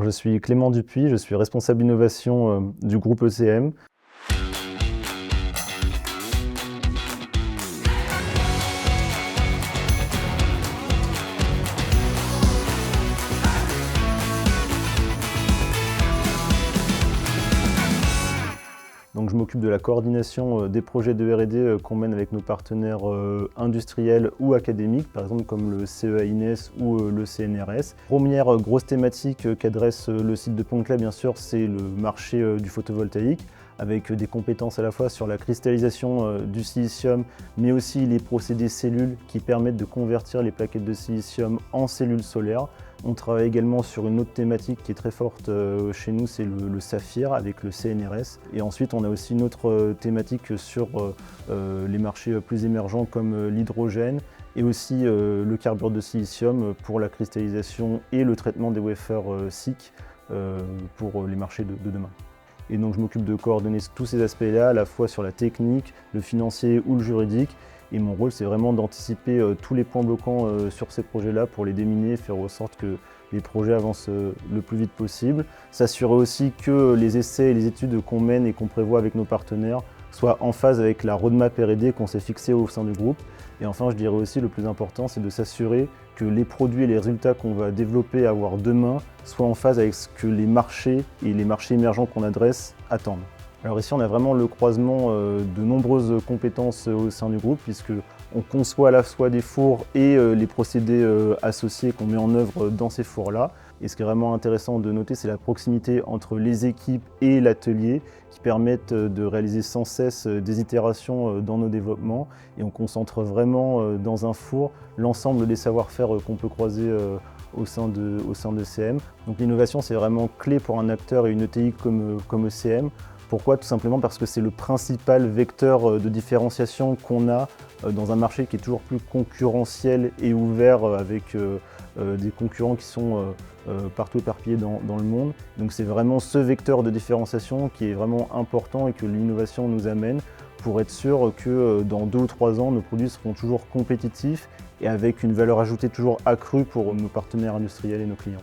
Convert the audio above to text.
Je suis Clément Dupuis, je suis responsable innovation du groupe ECM. Donc je m'occupe de la coordination des projets de R&D qu'on mène avec nos partenaires industriels ou académiques, par exemple comme le CEA INES ou le CNRS. Première grosse thématique qu'adresse le site de Pont-de-Claix, bien sûr, c'est le marché du photovoltaïque, avec des compétences à la fois sur la cristallisation du silicium, mais aussi les procédés cellules qui permettent de convertir les plaquettes de silicium en cellules solaires. On travaille également sur une autre thématique qui est très forte chez nous, c'est le saphir avec le CNRS. Et ensuite, on a aussi une autre thématique sur les marchés plus émergents comme l'hydrogène et aussi le carbure de silicium pour la cristallisation et le traitement des wafers SiC pour les marchés de demain. Et donc je m'occupe de coordonner tous ces aspects-là, à la fois sur la technique, le financier ou le juridique. Et mon rôle, c'est vraiment d'anticiper tous les points bloquants sur ces projets-là pour les déminer et faire en sorte que les projets avancent le plus vite possible. S'assurer aussi que les essais et les études qu'on mène et qu'on prévoit avec nos partenaires soient en phase avec la roadmap R&D qu'on s'est fixée au sein du groupe. Et enfin, je dirais aussi, le plus important, c'est de s'assurer que les produits et les résultats qu'on va développer et avoir demain soient en phase avec ce que les marchés et les marchés émergents qu'on adresse attendent. Alors ici, on a vraiment le croisement de nombreuses compétences au sein du groupe, puisqu'on conçoit à la fois des fours et les procédés associés qu'on met en œuvre dans ces fours-là. Et ce qui est vraiment intéressant de noter, c'est la proximité entre les équipes et l'atelier qui permettent de réaliser sans cesse des itérations dans nos développements. Et on concentre vraiment dans un four l'ensemble des savoir-faire qu'on peut croiser au sein de CM. Donc l'innovation, c'est vraiment clé pour un acteur et une ETI comme ECM. Pourquoi? Tout simplement parce que c'est le principal vecteur de différenciation qu'on a dans un marché qui est toujours plus concurrentiel et ouvert avec des concurrents qui sont partout éparpillés dans le monde. Donc c'est vraiment ce vecteur de différenciation qui est vraiment important et que l'innovation nous amène pour être sûr que dans 2 ou 3 ans, nos produits seront toujours compétitifs et avec une valeur ajoutée toujours accrue pour nos partenaires industriels et nos clients.